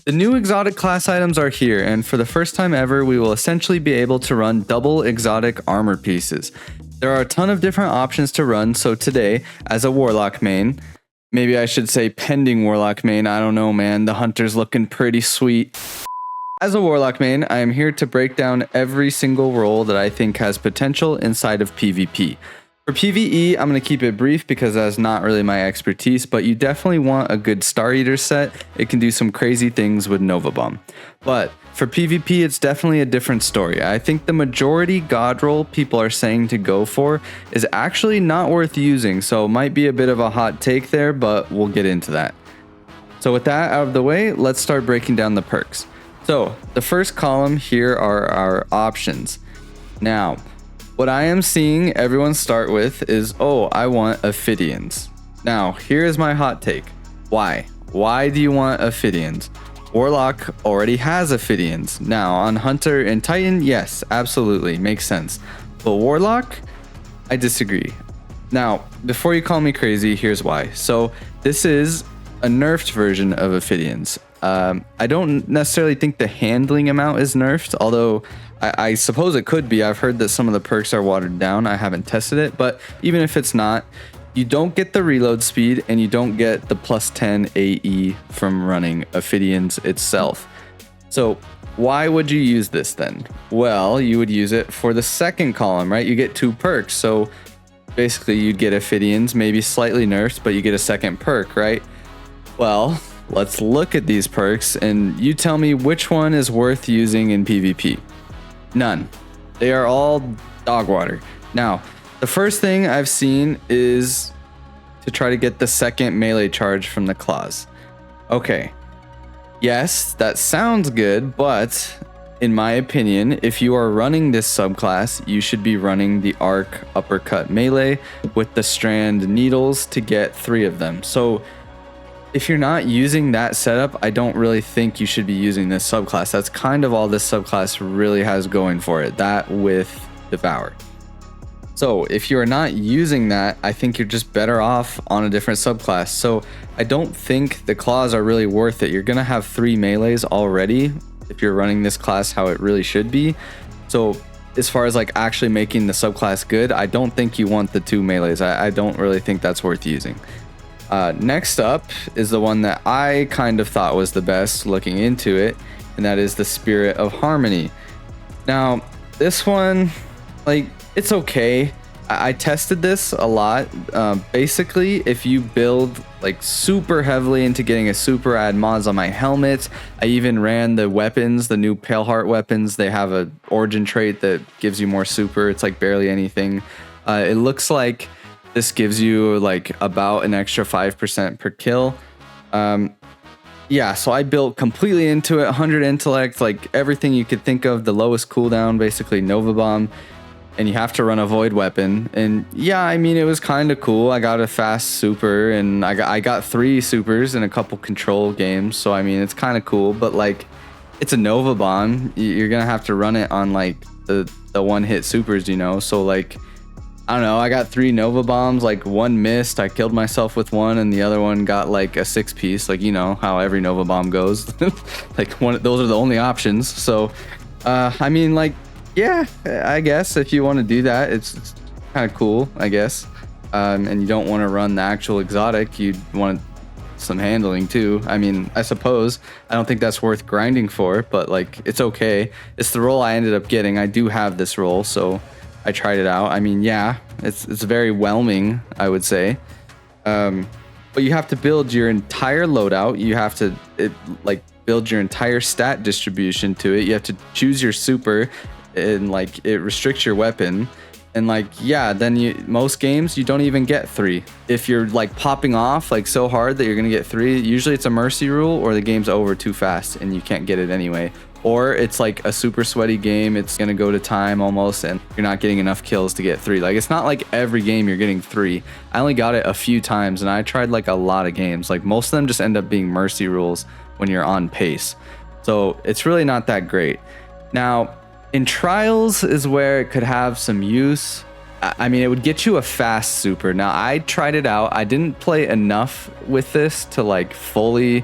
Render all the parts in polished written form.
The new exotic class items are here, and for the first time ever, we will essentially be able to run double exotic armor pieces. There are a ton of different options to run, so today, as a Warlock main, maybe I should say pending Warlock main, I don't know man, the hunter's looking pretty sweet. As a Warlock main, I am here to break down every single role that I think has potential inside of PvP. For PvE, I'm going to keep it brief because that's not really my expertise, but you definitely want a good Star Eater set. It can do some crazy things with Nova Bomb. But for PvP, it's definitely a different story. I think the majority God role people are saying to go for is actually not worth using, so it might be a bit of a hot take there, but we'll get into that. So with that out of the way, let's start breaking down the perks. So the first column here are our options. Now, what I am seeing everyone start with is, oh, I want Ophidians. Now, here is my hot take. Why? Why do you want Ophidians? Warlock already has Ophidians. Now, on Hunter and Titan, yes, absolutely, makes sense. But Warlock, I disagree. Now, before you call me crazy, here's why. So, this is a nerfed version of Ophidians. I don't necessarily think the handling amount is nerfed, although I suppose it could be. I've heard that some of the perks are watered down. I haven't tested it, but even if it's not, you don't get the reload speed and you don't get the plus 10 AE from running Ophidians itself. So why would you use this then? Well, you would use it for the second column, right? You get 2 perks. So basically you'd get Ophidians, maybe slightly nerfed, but you get a second perk, right? Well, let's look at these perks and you tell me which one is worth using in PvP. None. They are all dog water. Now, the first thing I've seen is to try to get the second melee charge from the claws. Okay. Yes, that sounds good, but in my opinion, if you are running this subclass, you should be running the arc uppercut melee with the strand needles to get 3 of them. So if you're not using that setup, I don't really think you should be using this subclass. That's kind of all this subclass really has going for it, that with Devour. So if you're not using that, I think you're just better off on a different subclass. So I don't think the claws are really worth it. You're gonna have 3 melees already if you're running this class how it really should be. So as far as like actually making the subclass good, I don't think you want the 2 melees. I don't really think that's worth using. Next up is the one that I kind of thought was the best looking into it, and that is the Spirit of Harmony. Now, this one, like, it's okay. I tested this a lot. Basically, if you build like super heavily into getting a super add mods on my helmet, I even ran the weapons, the new Pale Heart weapons. They have a origin trait that gives you more super. It's like barely anything. It looks like this gives you like about an extra 5% per kill. Yeah, so I built completely into it, 100 intellect, like everything you could think of, the lowest cooldown, basically Nova Bomb, and you have to run a void weapon. And yeah, I mean, it was kind of cool. I got a fast super, and I got 3 supers in a couple control games, so I mean, it's kind of cool, but like, it's a Nova Bomb. You're gonna have to run it on like the one-hit supers, you know, so like, I don't know, I got 3 Nova Bombs, like 1 missed, I killed myself with 1, and the other one got like a 6-piece, like, you know, how every Nova Bomb goes. Like, those are the only options. So, I mean, like, yeah, I guess if you want to do that, it's kind of cool, I guess. And you don't want to run the actual exotic, you want some handling too. I mean, I suppose. I don't think that's worth grinding for, but like, it's okay. It's the role I ended up getting. I do have this role, so I tried it out. I mean, yeah, it's very whelming, I would say. But you have to build your entire loadout. You have to build your entire stat distribution to it. You have to choose your super, and like it restricts your weapon. And like, yeah, then most games you don't even get 3. If you're like popping off like so hard that you're gonna get 3, usually it's a mercy rule or the game's over too fast and you can't get it anyway. Or it's like a super sweaty game, it's gonna go to time almost and you're not getting enough kills to get 3. Like, it's not like every game you're getting 3. I only got it a few times and I tried like a lot of games. Like, most of them just end up being mercy rules when you're on pace. So it's really not that great. Now, in trials is where it could have some use. I mean, it would get you a fast super. Now, I tried it out. I didn't play enough with this to like fully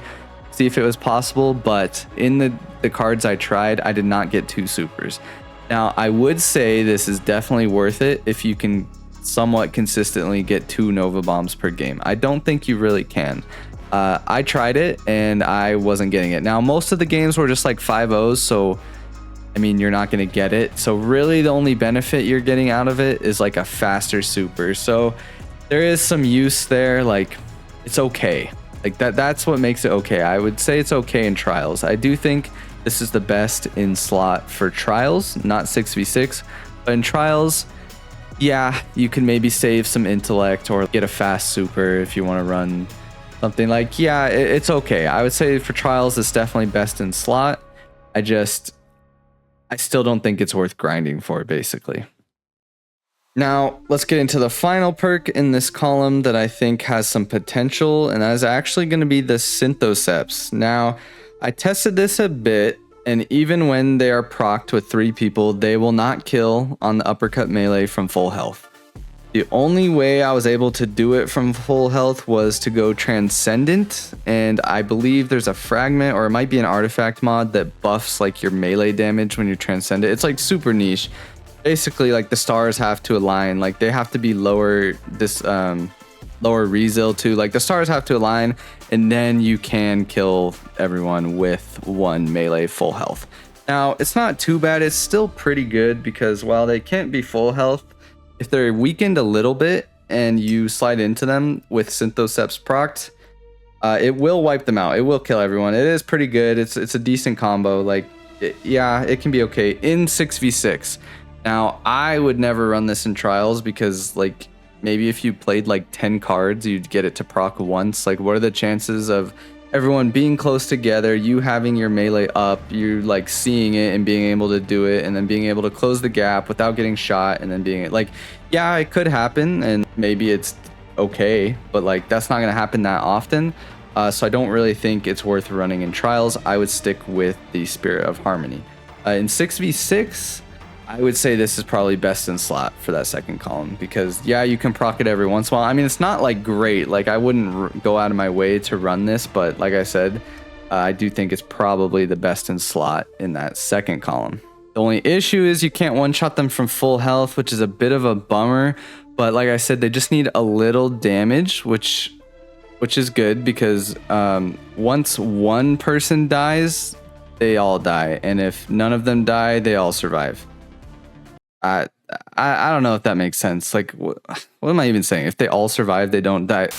see if it was possible, but in the cards I tried, I did not get 2 supers. Now, I would say this is definitely worth it if you can somewhat consistently get 2 Nova Bombs per game. I don't think you really can. I tried it and I wasn't getting it. Now, most of the games were just like 5-0s, so I mean, you're not going to get it. So really the only benefit you're getting out of it is like a faster super. So there is some use there. Like, it's okay. Like that's what makes it okay. I would say it's okay in trials. I do think this is the best in slot for trials, not 6v6, but in trials, yeah, you can maybe save some intellect or get a fast super if you want to run something like, yeah, it's okay. I would say for trials, it's definitely best in slot. I still don't think it's worth grinding for, basically. Now, let's get into the final perk in this column that I think has some potential, and that is actually going to be the Synthoceps. Now, I tested this a bit, and even when they are procced with 3 people, they will not kill on the uppercut melee from full health. The only way I was able to do it from full health was to go Transcendent, and I believe there's a fragment, or it might be an artifact mod that buffs like your melee damage when you transcend it. It's like super niche. Basically, like the stars have to align, like they have to be lower resil too. Like the stars have to align, and then you can kill everyone with 1 melee full health. Now, it's not too bad. It's still pretty good because while they can't be full health, if they're weakened a little bit and you slide into them with Synthoceps procced, it will wipe them out. It will kill everyone. It is pretty good. It's a decent combo. Like, yeah, it can be okay in 6v6. Now, I would never run this in trials because, like, maybe if you played like 10 cards, you'd get it to proc once. Like, what are the chances of everyone being close together, you having your melee up, you like seeing it and being able to do it, and then being able to close the gap without getting shot, and then being like, yeah, it could happen, and maybe it's okay, but like that's not gonna happen that often. So I don't really think it's worth running in trials. I would stick with the Spirit of Harmony. In 6v6, I would say this is probably best in slot for that second column because, yeah, you can proc it every once in a while. I mean, it's not like great. Like, I wouldn't go out of my way to run this, but like I said, I do think it's probably the best in slot in that second column. The only issue is you can't one-shot them from full health, which is a bit of a bummer. But like I said, they just need a little damage, which is good because once one person dies, they all die. And if none of them die, they all survive. I don't know if that makes sense. Like, what am I even saying? If they all survive, they don't die.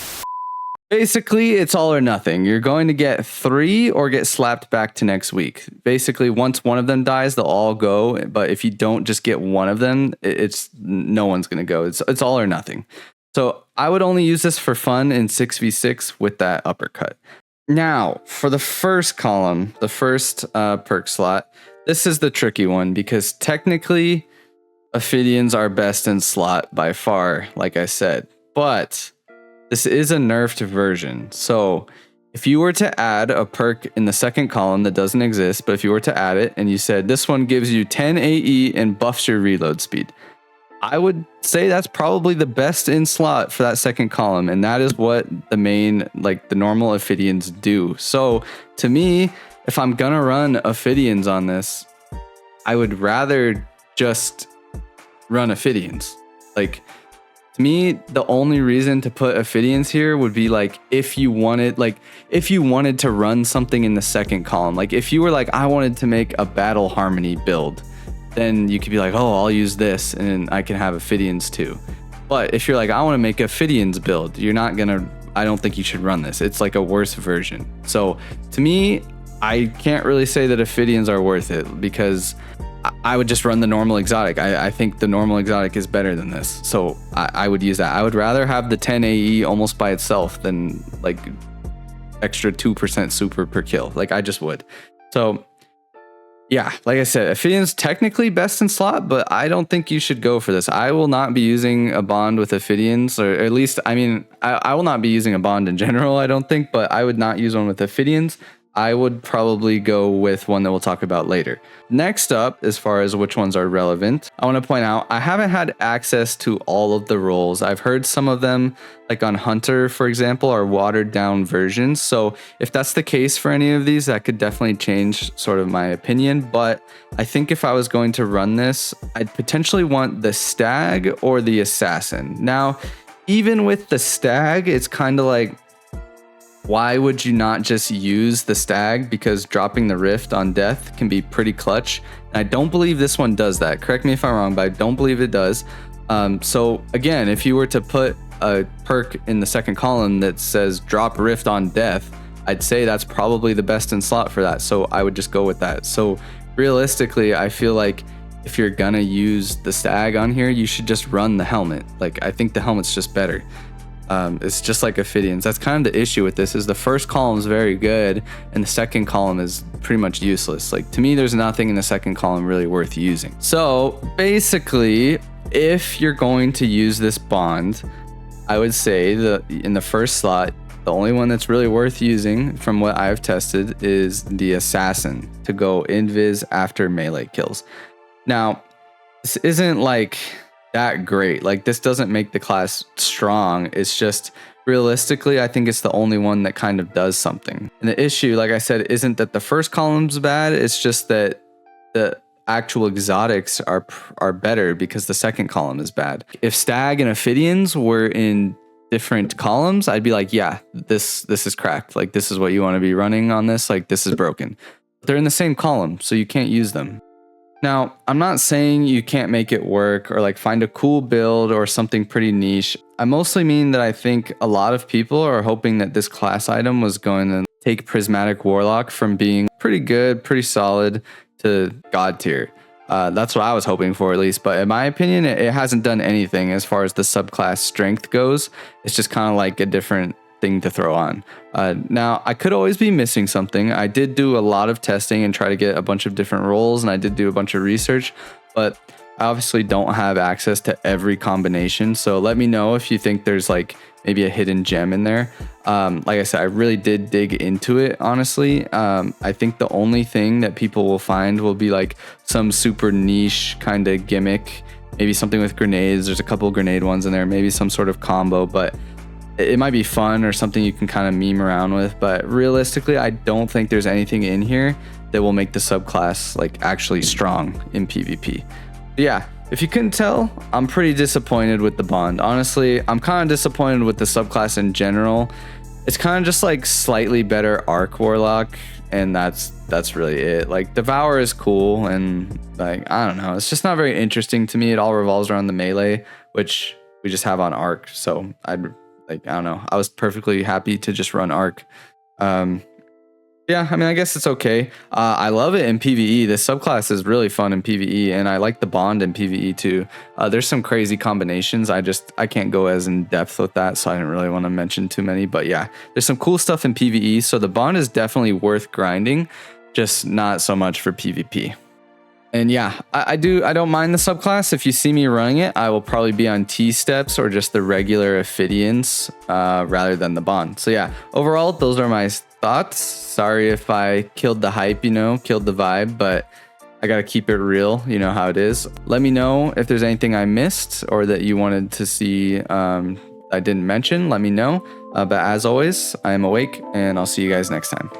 Basically, it's all or nothing. You're going to get 3 or get slapped back to next week. Basically, once one of them dies, they'll all go. But if you don't just get one of them, it's no one's going to go. It's all or nothing. So I would only use this for fun in 6v6 with that uppercut. Now, for the first column, the first perk slot, this is the tricky one because technically Ophidians are best in slot by far, like I said, but this is a nerfed version. So if you were to add a perk in the second column that doesn't exist, but if you were to add it and you said this one gives you 10 AE and buffs your reload speed, I would say that's probably the best in slot for that second column. And that is what the main, like the normal Ophidians do. So to me, if I'm gonna run Ophidians on this, I would rather just run Ophidians. Like, to me, the only reason to put Ophidians here would be like if you wanted to run something in the second column. Like if you were like, I wanted to make a battle harmony build, then you could be like, oh, I'll use this and I can have Ophidians too. But if you're like, I want to make Ophidians build, I don't think you should run this. It's like a worse version. So to me, I can't really say that Ophidians are worth it because I would just run the normal exotic. I think the normal exotic is better than this. So I would use that. I would rather have the 10 AE almost by itself than like extra 2% super per kill. Like I just would. So yeah, like I said, Ophidian's technically best in slot, but I don't think you should go for this. I will not be using a bond with Ophidians, or at least, I mean, I will not be using a bond in general, I don't think, but I would not use one with Ophidians. I would probably go with one that we'll talk about later. Next up, as far as which ones are relevant, I want to point out I haven't had access to all of the roles. I've heard some of them, like on Hunter, for example, are watered down versions. So if that's the case for any of these, that could definitely change sort of my opinion. But I think if I was going to run this, I'd potentially want the Stag or the Assassin. Now, even with the Stag, it's kind of like, why would you not just use the Stag? Because dropping the Rift on death can be pretty clutch. And I don't believe this one does that. Correct me if I'm wrong, but I don't believe it does. So again, if you were to put a perk in the second column that says drop Rift on death, I'd say that's probably the best in slot for that. So I would just go with that. So realistically, I feel like if you're gonna use the Stag on here, you should just run the helmet. Like, I think the helmet's just better. It's just like Ophidians. That's kind of the issue with this, is the first column is very good and the second column is pretty much useless. Like, to me, there's nothing in the second column really worth using. So basically, if you're going to use this bond, I would say that in the first slot, the only one that's really worth using from what I've tested is the Assassin to go invis after melee kills. Now, this isn't like that great. Like, this doesn't make the class strong. It's just realistically, I think it's the only one that kind of does something. And the issue, like I said, isn't that the first column's bad. It's just that the actual exotics are better because the second column is bad. If Stag and Ophidians were in different columns, I'd be like, yeah, this is cracked. Like, this is what you want to be running on this. Like, this is broken. They're in the same column, so you can't use them. Now, I'm not saying you can't make it work or like find a cool build or something pretty niche. I mostly mean that I think a lot of people are hoping that this class item was going to take Prismatic Warlock from being pretty good, pretty solid to God tier. That's what I was hoping for, at least. But in my opinion, it hasn't done anything as far as the subclass strength goes. It's just kind of like a different thing to throw on. Now, I could always be missing something. I did do a lot of testing and try to get a bunch of different roles, and I did do a bunch of research, but I obviously don't have access to every combination. So let me know if you think there's like maybe a hidden gem in there. Like I said, I really did dig into it, honestly. I think the only thing that people will find will be like some super niche kind of gimmick, maybe something with grenades. There's a couple of grenade ones in there, maybe some sort of combo, but it might be fun or something you can kind of meme around with. But realistically, I don't think there's anything in here that will make the subclass like actually strong in PvP. Yeah, if you couldn't tell, I'm pretty disappointed with the bond. Honestly, I'm kind of disappointed with the subclass in general. It's kind of just like slightly better Arc Warlock, and that's really it. Like, Devour is cool, and like, I don't know, it's just not very interesting to me. It all revolves around the melee, which we just have on Arc. So I don't know. I was perfectly happy to just run Arc. Yeah, I mean, I guess it's okay. I love it in PvE. This subclass is really fun in PvE, and I like the bond in PvE too. There's some crazy combinations. I can't go as in depth with that, so I didn't really want to mention too many. But yeah, there's some cool stuff in PvE, so the bond is definitely worth grinding, just not so much for PvP. And yeah, I don't mind the subclass. If you see me running it, I will probably be on T-steps or just the regular Ophidians rather than the bond. So yeah, overall, those are my thoughts. Sorry if I killed the hype, killed the vibe, but I gotta keep it real. You know how it is. Let me know if there's anything I missed or that you wanted to see I didn't mention. Let me know. But as always, I am awake, and I'll see you guys next time.